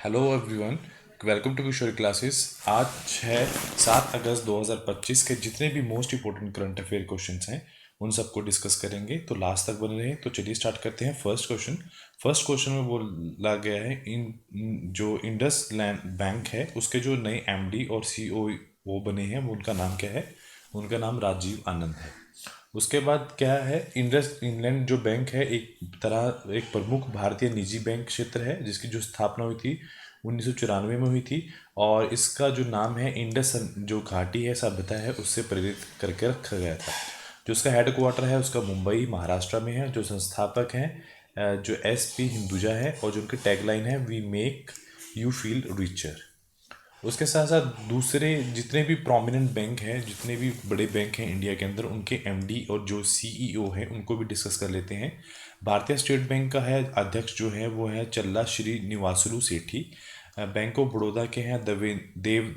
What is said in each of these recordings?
Hello everyone, welcome to Kishore classes. आज है 7 अगस्त 2025 के जितने भी most important current affair questions हैं उन सबको डिस्कस करेंगे। तो लास्ट तक बने रहें। तो चलिए स्टार्ट करते हैं। फर्स्ट क्वेश्चन में बोला गया है जो इंडस लैंड बैंक है उसके जो नए एमडी और सीईओ बने हैं वो उनका नाम क्या है। उनका नाम राजीव आनंद है। उसके बाद क्या है, इंडस इंग्लैंड जो बैंक है एक प्रमुख भारतीय निजी बैंक क्षेत्र है जिसकी जो स्थापना हुई थी 1994 में हुई थी। और इसका जो नाम है इंडस जो घाटी है सभ्यता है उससे प्रेरित करके रखा गया था। जो उसका हेड क्वार्टर है उसका मुंबई महाराष्ट्र में है। जो संस्थापक हैं जो SP हिंदुजा है और जो उनकी टैगलाइन है we make you feel richer. उसके साथ साथ दूसरे जितने भी प्रोमिनेंट बैंक हैं, जितने भी बड़े बैंक हैं इंडिया के अंदर, उनके MD और जो CEO हैं उनको भी डिस्कस कर लेते हैं। भारतीय स्टेट बैंक का है अध्यक्ष जो है वो है चल्ला श्री निवासुलु सेठी। बैंक ऑफ बड़ौदा के हैं देव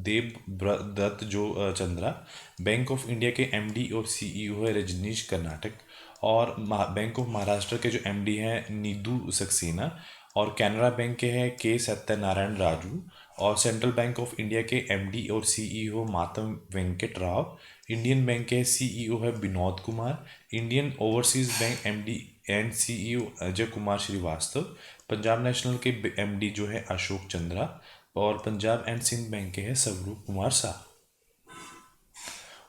देव दत्त जो चंद्रा। बैंक ऑफ इंडिया के MD और CEO है रजनीश कर्नाटक। और बैंक ऑफ महाराष्ट्र के जो MD हैं नीदू सक्सेना। और कैनरा बैंक के हैं के सत्यनारायण राजू। और सेंट्रल बैंक ऑफ इंडिया के MD और CEO Matam Venkat Rao. Indian Bank के CEO है Vinod Kumar. Indian Overseas Bank MD and CEO Ajay Kumar Srivastava. Punjab National के MD जो है अशोक चंद्रा। और पंजाब एंड सिंध बैंक के हैं स्वरूप कुमार शाह।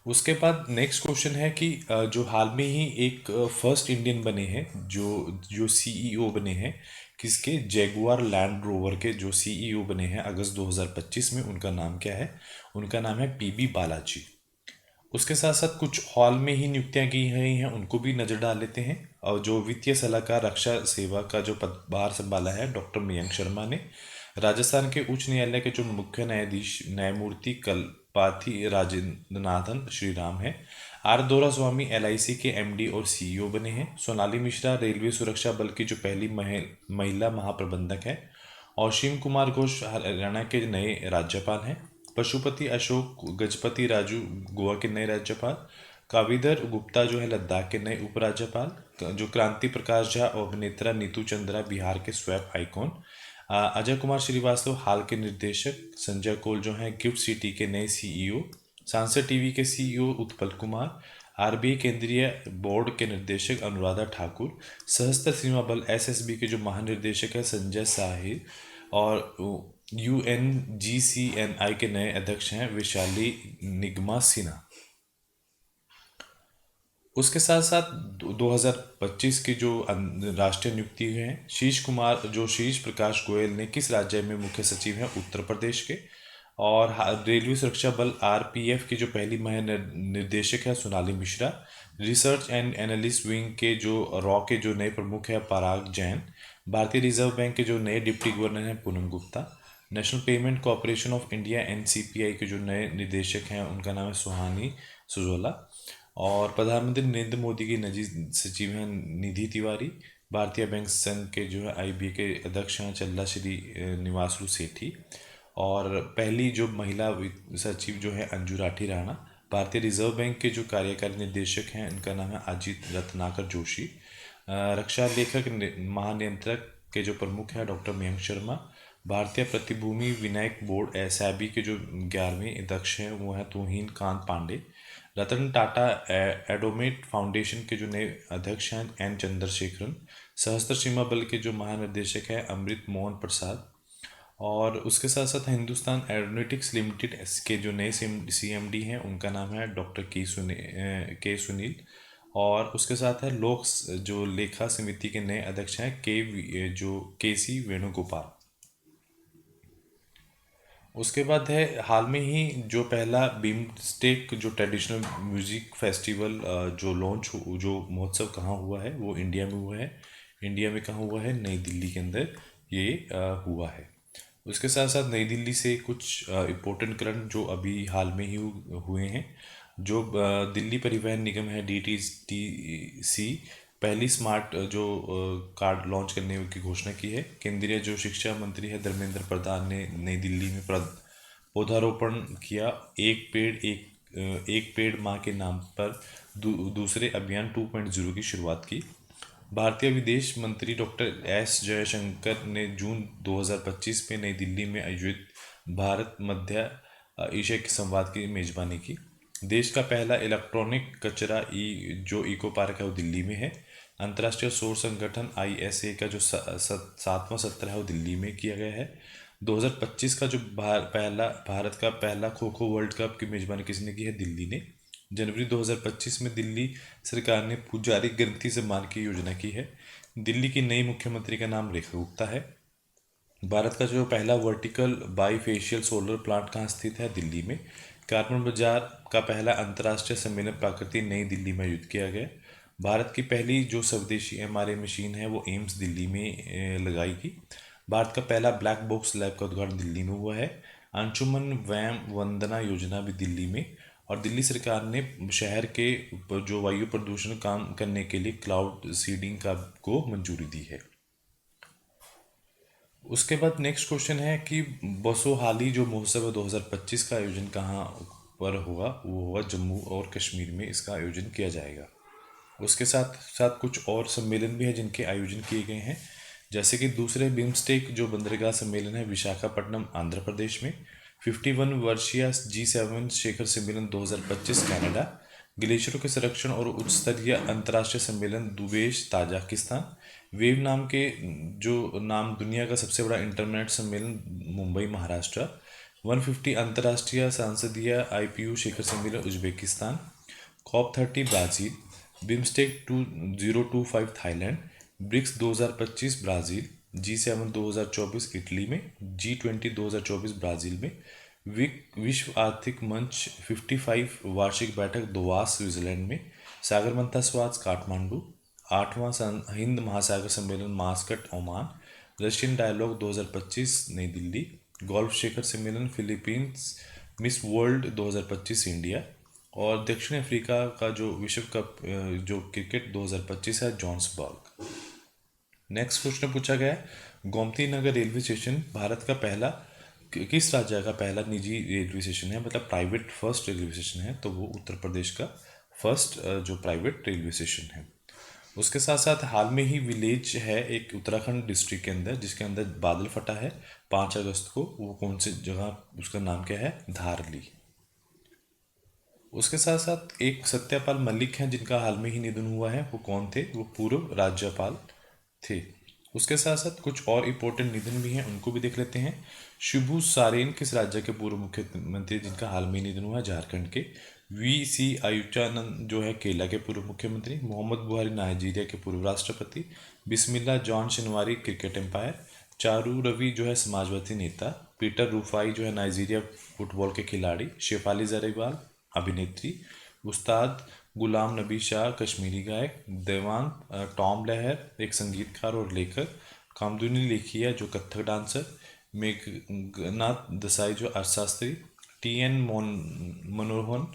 उसके बाद नेक्स्ट क्वेश्चन है कि जो हाल में ही एक फर्स्ट इंडियन बने हैं जो जो CEO बने हैं किसके, जैगुआर लैंड रोवर के जो CEO बने हैं अगस्त 2025 में, उनका नाम क्या है। उनका नाम है PB बालाजी। उसके साथ साथ कुछ हाल में ही नियुक्तियां की गई हैं उनको भी नजर डाल लेते हैं। और जो वित्तीय सलाहकार रक्षा सेवा का जो पदभार संभाला है डॉक्टर मयंक शर्मा ने। राजस्थान के उच्च न्यायालय के जो मुख्य न्यायाधीश न्यायमूर्ति कलपाथी राजेंद्रनाथन श्रीराम है। आर दोरा स्वामी LIC के MD और CEO बने हैं। सोनाली मिश्रा रेलवे सुरक्षा बल की जो पहली महिला महाप्रबंधक है। और शिव कुमार घोष हरियाणा के नए राज्यपाल हैं। पशुपति अशोक गजपति राजू गोवा के नए राज्यपाल। काविधर गुप्ता जो है लद्दाख के नए उपराज्यपाल। जो क्रांति प्रकाश झा और अभिनेत्रा नीतू चंद्रा बिहार के स्वैप आइकॉन। अजय कुमार श्रीवास्तव हाल के निर्देशक। संजय कौल जो हैं गिफ्ट सिटी के नए CEO। सांसद टीवी के CEO उत्पल कुमार। RBI केंद्रीय बोर्ड के निर्देशक अनुराधा ठाकुर। सशस्त्र सीमा बल SSB के जो महानिर्देशक है संजय साहिल। और UNGCNI के नए अध्यक्ष हैं विशाली निगमा सिन्हा। उसके साथ साथ 2025 की जो राष्ट्रीय नियुक्ति हुई है, शीश प्रकाश गोयल ने किस राज्य में मुख्य सचिव हैं, उत्तर प्रदेश के। और रेलवे सुरक्षा बल RPF की जो पहली महानिर्देशक है Sonali Mishra. Research and analyst wing के जो रॉ के जो नए प्रमुख है पराग जैन। भारतीय रिजर्व बैंक के जो नए डिप्टी गवर्नर हैं Poonam Gupta. National payment corporation of India NCPI के जो नए निदेशक हैं उनका नाम है सुहानी सुजोला। और प्रधानमंत्री नरेंद्र मोदी की निजी सचिव हैं निधि तिवारी। भारतीय बैंक संघ के जो है IBA के अध्यक्ष हैं चल्ला श्री निवासलू सेठी। और पहली जो महिला सचिव जो है अंजू राठी राणा। भारतीय रिजर्व बैंक के जो कार्यकारी निदेशक हैं उनका नाम है अजीत रत्नाकर जोशी। रक्षा लेखक महानियंत्रक के जो प्रमुख है डॉक्टर मयंक शर्मा। भारतीय प्रतिभूति विनायक बोर्ड SIB के जो 11वें अध्यक्ष हैं वो हैं तुहिन कांत पांडे। रतन टाटा एडोमेट फाउंडेशन के जो नए अध्यक्ष हैं N चंद्रशेखरन। सशस्त्र सीमा बल के जो महानिदेशक हैं अमृत मोहन प्रसाद। और उसके साथ साथ हिंदुस्तान एरोनॉटिक्स लिमिटेड के जो नए CMD हैं उनका नाम है डॉक्टर के सुनील। और उसके साथ है जो लेखा समिति के नए अध्यक्ष हैं जो KC वेणुगोपाल। उसके बाद है हाल में ही जो पहला बीमस्टेक जो ट्रेडिशनल म्यूजिक फेस्टिवल जो महोत्सव कहाँ हुआ है वो इंडिया में हुआ है। इंडिया में कहाँ हुआ है, नई दिल्ली के अंदर ये हुआ है। उसके साथ साथ नई दिल्ली से कुछ इम्पोर्टेंट करंट जो अभी हाल में ही हुए हैं। जो दिल्ली परिवहन निगम है DTC पहली स्मार्ट जो कार्ड लॉन्च करने की घोषणा की है। केंद्रीय जो शिक्षा मंत्री है धर्मेंद्र प्रधान ने नई दिल्ली में पौधारोपण किया। एक पेड़ माँ के नाम पर दूसरे अभियान 2.0 की शुरुआत की। भारतीय विदेश मंत्री डॉक्टर एस जयशंकर ने जून 2025 में नई दिल्ली में आयोजित भारत मध्य एशिया के संवाद की मेजबानी की। देश का पहला इलेक्ट्रॉनिक कचरा जो इको पार्क है वो दिल्ली में है। अंतर्राष्ट्रीय सौर संगठन ISA का जो सातवां सत्र है वो दिल्ली में किया गया है। 2025 का जो भारत का पहला खो खो वर्ल्ड कप की मेजबानी किसने की है? दिल्ली ने। जनवरी 2025 में दिल्ली सरकार ने पुजारी गिनती सम्मान की योजना की है। दिल्ली की नई मुख्यमंत्री का नाम रेखा गुप्ता है। भारत का जो पहला वर्टिकल बाईफेशियल सोलर प्लांट कहाँ स्थित है? दिल्ली में। कार्बन बाजार का पहला अंतर्राष्ट्रीय सम्मेलन प्रकृति नई दिल्ली में आयोजित किया गया। भारत की पहली जो स्वदेशी MRI मशीन है वो एम्स दिल्ली में लगाई गई। भारत का पहला ब्लैक बॉक्स लैब का उद्घाटन दिल्ली में हुआ है। अंशुमन वैम वंदना योजना भी दिल्ली में। और दिल्ली सरकार ने शहर के जो वायु प्रदूषण काम करने के लिए क्लाउड सीडिंग का को मंजूरी दी है। उसके बाद नेक्स्ट क्वेश्चन है कि बसोहाली जो महोत्सव है 2025 का आयोजन कहाँ पर होगा? वो होगा जम्मू और कश्मीर में, इसका आयोजन किया जाएगा। उसके साथ साथ कुछ और सम्मेलन भी है जिनके आयोजन किए गए हैं, जैसे कि दूसरे बिम्स्टेक जो बंदरगाह सम्मेलन है विशाखापट्टनम आंध्र प्रदेश में। 51 वर्षीय G7 शिखर सम्मेलन 2025 कनाडा। ग्लेशियरों के संरक्षण और उच्च स्तरीय अंतर्राष्ट्रीय सम्मेलन दुबेश ताजिकिस्तान। वेव नाम के जो नाम दुनिया का सबसे बड़ा इंटरनेट सम्मेलन मुंबई महाराष्ट्र। 150 अंतर्राष्ट्रीय सांसदीय IPU शिखर सम्मेलन Uzbekistan. COP30 Brazil. BIMSTEC 2025 Thailand. BRICS 2025 Brazil. G7 2024 Italy में। G20 2024 ब्राज़ील में। विश्व आर्थिक मंच 55 वार्षिक बैठक दोवास स्विट्जरलैंड में। सागर मंथा स्वाद काठमांडू। 8वां हिंद महासागर सम्मेलन मास्कट ओमान। रशियन डायलॉग 2025 नई दिल्ली। गोल्फ शिखर सम्मेलन फिलीपींस। Miss world 2025 India. और दक्षिण अफ्रीका का जो विश्व कप जो क्रिकेट 2025 है जोहान्सबर्ग। नेक्स्ट क्वेश्चन पूछा गया है गोमती नगर रेलवे स्टेशन भारत का पहला किस राज्य का पहला निजी रेलवे स्टेशन है, मतलब प्राइवेट फर्स्ट रेलवे स्टेशन है? तो वो उत्तर प्रदेश का फर्स्ट जो प्राइवेट रेलवे स्टेशन है। उसके साथ साथ हाल में ही विलेज है एक उत्तराखंड डिस्ट्रिक्ट के अंदर जिसके अंदर बादल फटा है 5 अगस्त को। वो कौन सी जगह, उसका नाम क्या है? धारली। उसके साथ साथ एक सत्यपाल मलिक हैं जिनका हाल में ही निधन हुआ है। वो कौन थे? वो पूर्व राज्यपाल थे। उसके साथ साथ कुछ और इम्पोर्टेंट निधन भी हैं, उनको भी देख लेते हैं। शिबू सोरेन किस राज्य के पूर्व मुख्यमंत्री जिनका हाल में निधन हुआ है? झारखंड के। VC अच्युतानंद जो है केरला के पूर्व मुख्यमंत्री। मोहम्मद बुहारी नाइजीरिया के पूर्व राष्ट्रपति। बिस्मिल्ला John शनवारी cricket empire. Charu Ravi जो है समाजवादी नेता। पीटर रूफाई जो है नाइजीरिया फुटबॉल के खिलाड़ी। शेफाली जरीवाल अभिनेत्री। उस्ताद गुलाम नबी शाह कश्मीरी गायक। देवांग टॉम लहर एक संगीतकार और लेखक। कामदुनी लेखिया जो कथक डांसर। मेघनाथ देसाई जो अर्थशास्त्री। TN मनोहर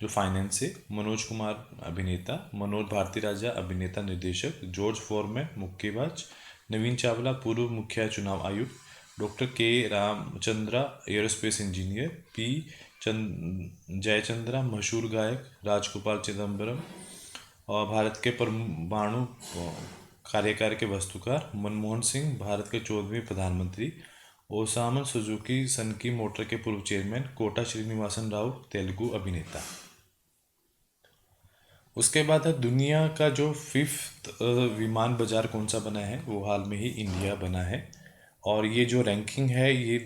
जो फाइनेंस से। मनोज कुमार अभिनेता। मनोज भारती राजा अभिनेता निर्देशक। जॉर्ज फॉरमैन मुक्केबाज। नवीन चावला पूर्व मुख्य चुनाव आयुक्त। Doctor K Ramchandra aerospace engineer. P Jaichandra मशहूर गायक। राजगोपाल चिदम्बरम और भारत के परमाणु कार्यकाल के वास्तुकार। मनमोहन सिंह भारत के 14वें प्रधानमंत्री। ओसामा सुजुकी सनकी मोटर के पूर्व चेयरमैन। कोटा श्रीनिवासन राव तेलुगु अभिनेता। उसके बाद है दुनिया का जो 5th विमान बाजार कौन सा बना है? वो हाल में ही इंडिया बना है। और ये जो रैंकिंग है ये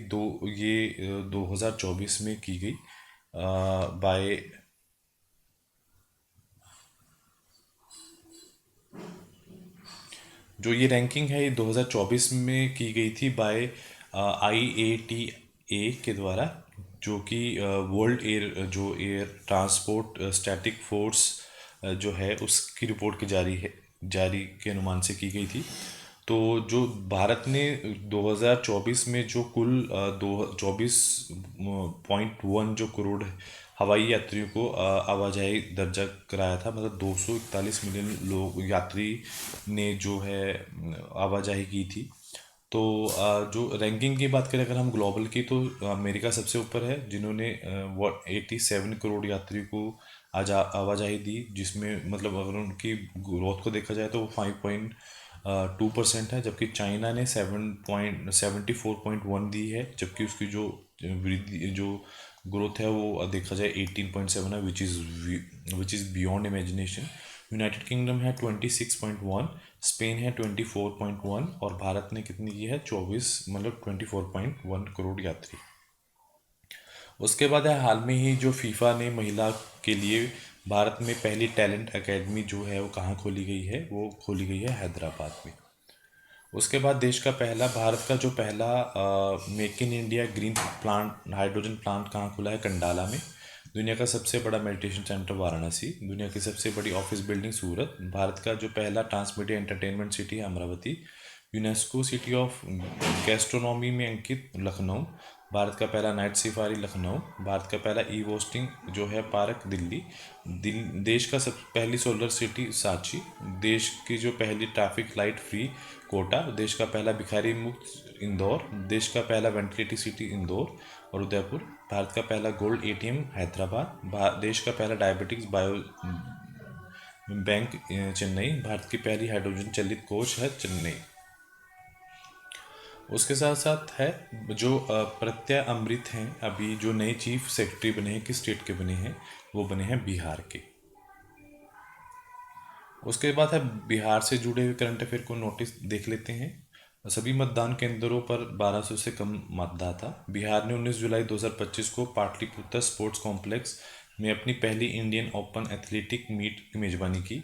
2024 में की गई बाय जो ये रैंकिंग है ये 2024 में की गई थी बाय IATA के द्वारा, जो कि world air transport static force जो है उसकी रिपोर्ट की जारी के अनुमान से की गई थी। तो जो भारत ने 2024 में जो कुल 24.1 जो करोड़ हवाई यात्रियों को आवाजाही दर्जा कराया था, मतलब 241 मिलियन लोग यात्री ने जो है आवाजाही की थी। तो जो रैंकिंग की बात करें अगर हम ग्लोबल की, तो अमेरिका सबसे ऊपर है जिन्होंने 87 करोड़ यात्रियों को आवाजाही दी, जिसमें मतलब अगर उनकी ग्रोथ को देखा जाए तो वो 5.2% है, जबकि चाइना ने 74.1 दी है, जबकि उसकी जो वृद्धि जो ग्रोथ है वो देखा जाए 18.7 है, which is beyond imagination. United kingdom है 26.1, स्पेन है 24.1 और भारत ने कितनी की है 24 मतलब 24.1 करोड़ यात्री। उसके बाद है हाल में ही जो फीफा ने महिला के लिए भारत में पहली टैलेंट एकेडमी जो है वो कहाँ खोली गई है, वो खोली गई है हैदराबाद में। उसके बाद देश का पहला भारत का जो पहला make in India green plant hydrogen plant कहाँ खुला है, कंडाला में। दुनिया का सबसे बड़ा मेडिटेशन सेंटर वाराणसी। दुनिया की सबसे बड़ी ऑफिस बिल्डिंग सूरत। भारत का जो पहला ट्रांसमीडिया एंटरटेनमेंट सिटी है Amravati. UNESCO city of gastronomy में अंकित लखनऊ। भारत का पहला नाइट सफारी लखनऊ। भारत का पहला ई होस्टिंग जो है पार्क दिल्ली। देश का सब पहली सोलर सिटी सांची। देश की जो पहली ट्रैफिक लाइट फ्री कोटा। देश का पहला भिखारी मुक्त इंदौर। देश का पहला वेंटिलेटेड सिटी इंदौर और उदयपुर। भारत का पहला गोल्ड एटीएम हैदराबाद। देश का पहला diabetics bio bank Chennai. Bharat की पहली हाइड्रोजन चलित कोच है चेन्नई। उसके साथ साथ है जो प्रत्यय अमृत हैं, अभी जो नए चीफ सेक्रेटरी बने हैं किस स्टेट के बने हैं, वो बने हैं बिहार के। उसके बाद है बिहार से जुड़े हुए करंट अफेयर को नोटिस देख लेते हैं। सभी मतदान केंद्रों पर 1200 से कम मतदाता। बिहार ने 19 जुलाई 2025 को पाटलिपुत्र स्पोर्ट्स कॉम्प्लेक्स में अपनी पहली इंडियन ओपन एथलेटिक मीट की मेजबानी की।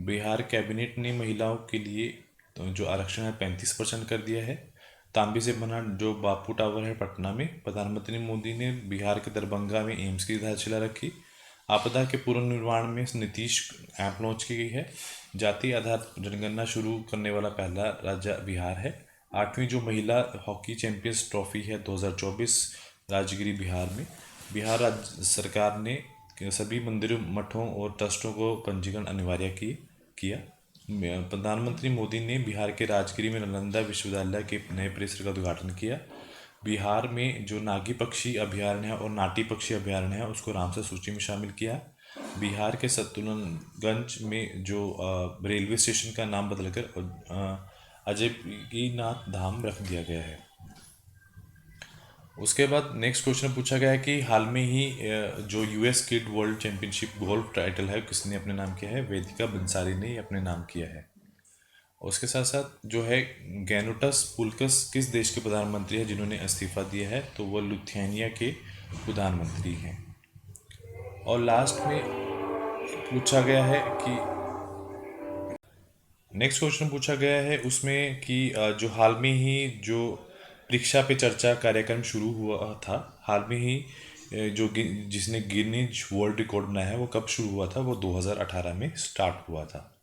बिहार कैबिनेट ने महिलाओं के लिए जो आरक्षण है 35% कर दिया है। तांबे से बना जो बापू टावर है पटना में। प्रधानमंत्री मोदी ने बिहार के दरभंगा में एम्स की आधारशिला रखी। आपदा के पुनर्निर्माण में नीतीश ऐप लॉन्च की गई है। जाति आधार जनगणना शुरू करने वाला पहला राज्य बिहार है। 8वीं जो महिला हॉकी चैंपियंस ट्रॉफी है 2024 राजगिरी बिहार में। बिहार राज्य सरकार ने सभी मंदिरों मठों और ट्रस्टों को पंजीकरण अनिवार्य किया। प्रधानमंत्री मोदी ने बिहार के राजगिरी में नालंदा विश्वविद्यालय के नए परिसर का उद्घाटन किया। बिहार में जो नागी पक्षी अभयारण्य है और नाटी पक्षी अभयारण्य है उसको रामसर सूची में शामिल किया। बिहार के सतुनगंज में जो रेलवे स्टेशन का नाम बदलकर अजयनाथ धाम रख दिया गया है। उसके बाद नेक्स्ट क्वेश्चन पूछा गया है कि हाल में ही जो US kid world championship golf title है किसने अपने नाम किया है, वेदिका बंसाली ने अपने नाम किया है। उसके साथ साथ जो है गैनुटस पुलकस किस देश के प्रधानमंत्री हैं जिन्होंने इस्तीफा दिया है, तो वह लुथियानिया के प्रधानमंत्री हैं। और लास्ट में पूछा गया है कि नेक्स्ट क्वेश्चन पूछा गया है उसमें कि जो हाल में ही जो परीक्षा पे चर्चा कार्यक्रम शुरू हुआ था हाल में ही जिसने गिनीज वर्ल्ड रिकॉर्ड बनाया है वो कब शुरू हुआ था, वो 2018 में स्टार्ट हुआ था।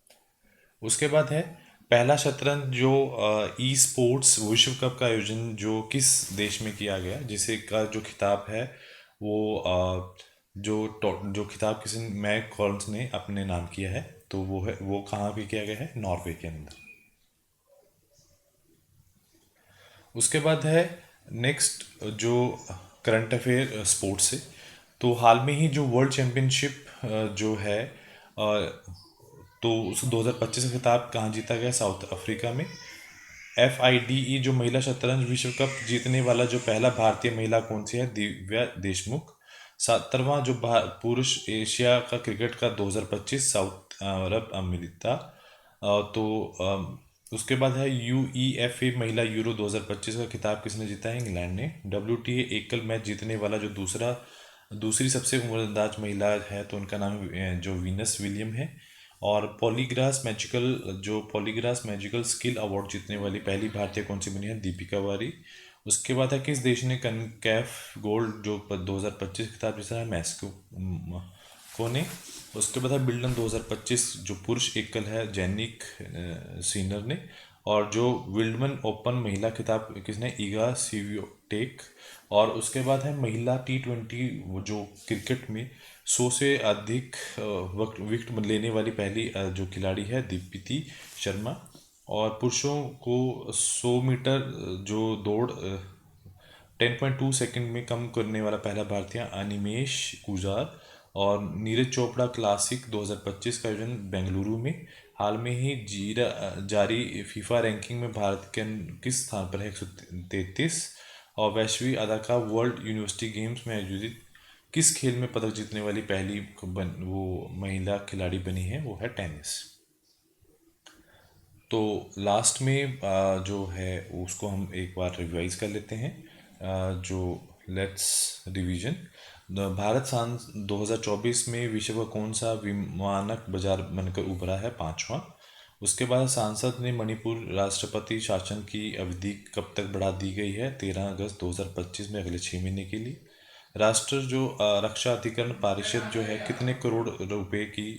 उसके बाद है पहला शतरंज जो ई स्पोर्ट्स विश्व कप का आयोजन जो किस देश में किया गया, जिसे का जो खिताब है वो जो खिताब किसी मैक कॉल्स ने अपने नाम किया है, तो वो कहाँ पे किया गया है, नॉर्वे के अंदर। उसके बाद है नेक्स्ट जो करंट अफेयर स्पोर्ट्स से, तो हाल में ही जो वर्ल्ड चैम्पियनशिप जो है तो उस 2025 का खिताब कहाँ जीता गया, साउथ अफ्रीका में। FIDE जो महिला शतरंज विश्व कप जीतने वाला जो पहला भारतीय महिला कौन सी है, दिव्या देशमुख। 17वां जो पुरुष एशिया का क्रिकेट का 2025 साउथ अरब अमेरिका। उसके बाद है UEFA महिला यूरो 2025 का खिताब किसने जीता है, इंग्लैंड ने। WTA एकल मैच जीतने वाला जो दूसरी सबसे उम्रदराज महिला है तो उनका नाम जो वीनस विलियम है। और पॉलीग्रास मैजिकल स्किल अवार्ड जीतने वाली पहली भारतीय कौन सी बनी है, दीपिका वारी। उसके बाद है किस देश ने कनकैफ गोल्ड जो 2025 खिताब जीता है, मैक्सिको ने। उसके बाद है बिल्डन 2025 जो पुरुष एकल है, जैनिक सीनर ने। और जो विल्डमन ओपन महिला खिताब किसने, ईगा स्वीटेक। और उसके बाद है महिला T20 जो क्रिकेट में 100 से अधिक विकेट लेने वाली पहली जो खिलाड़ी है, दीप्ति शर्मा। और पुरुषों को 100 मीटर जो दौड़ 10.2 सेकंड में कम करने वाला पहला भारतीय अनिमेश गुजार। और नीरज चोपड़ा क्लासिक 2025 का आयोजन बेंगलुरु में। हाल में ही जारी फीफा रैंकिंग में भारत के किस स्थान पर है? 133। और वैश्विक अदाका वर्ल्ड यूनिवर्सिटी गेम्स में आयोजित किस खेल में पदक जीतने वाली पहली वो महिला खिलाड़ी बनी है? वो है टेनिस। तो लास्ट में जो है उसको हम एक बार रिवाइज कर लेते हैं। जो लेट्स रिवीजन। भारत सन 2024 में विश्व का कौन सा विमानक बाजार बनकर उभरा है? पांचवा। उसके बाद सांसद ने मणिपुर राष्ट्रपति शासन की अवधि कब तक बढ़ा दी गई है? 13 अगस्त 2025 में, अगले 6 महीने के लिए। राष्ट्र जो रक्षा अधिकरण पारिषद जो है कितने करोड़ रुपए की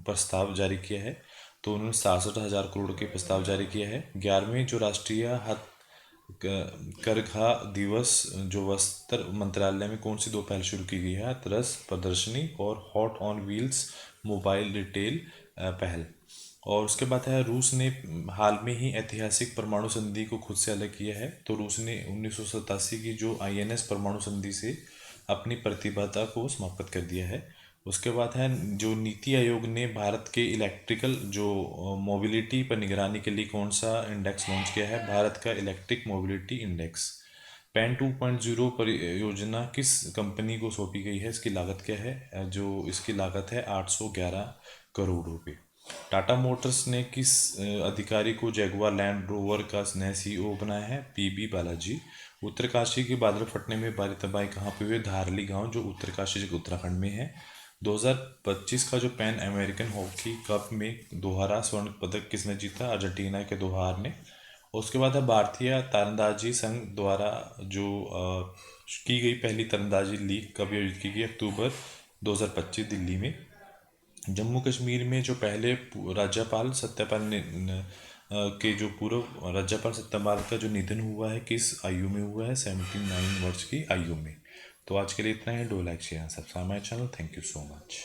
प्रस्ताव जारी किया है? तो उन्होंने 67,000 करोड़ के प्रस्ताव जारी किया है। 11वें जो राष्ट्रीय करघा दिवस जो वस्त्र मंत्रालय में कौन सी दो पहल शुरू की गई है? रस प्रदर्शनी और hot on wheels mobile retail पहल। और उसके बाद है रूस ने हाल में ही ऐतिहासिक परमाणु संधि को खुद से अलग किया है। तो रूस ने 1987 की जो INS परमाणु संधि से अपनी प्रतिबद्धता को समाप्त कर दिया है। उसके बाद है जो नीति आयोग ने भारत के इलेक्ट्रिकल जो मोबिलिटी पर निगरानी के लिए कौन सा इंडेक्स लॉन्च किया है? भारत का इलेक्ट्रिक मोबिलिटी इंडेक्स। पैन 2.0 परियोजना किस कंपनी को सौंपी गई है? इसकी लागत क्या है? जो इसकी लागत है 811 करोड़ रुपए। टाटा मोटर्स ने किस अधिकारी को जैगुआर लैंड रोवर का नया CEO बनाया है? PB बालाजी। उत्तरकाशी के बादल फटने में भारी तबाही कहाँ पे हुई? धारली गांव जो उत्तरकाशी उत्तराखंड में है। 2025 का जो पैन अमेरिकन हॉकी कप में दोहरा स्वर्ण पदक किसने जीता? अर्जेंटीना के दोहार ने। उसके बाद है भारतीय तीरंदाजी संघ द्वारा जो की गई पहली तीरंदाजी लीग कब आयोजित की गई? अक्टूबर 2025 दिल्ली में। जम्मू कश्मीर में जो पहले राज्यपाल सत्यपाल के जो पूर्व राज्यपाल सत्यपाल का जो निधन हुआ है किस आयु में हुआ है? 79 वर्ष की आयु में। तो आज के लिए इतना ही। Do like share subscribe my channel. Thank you so much.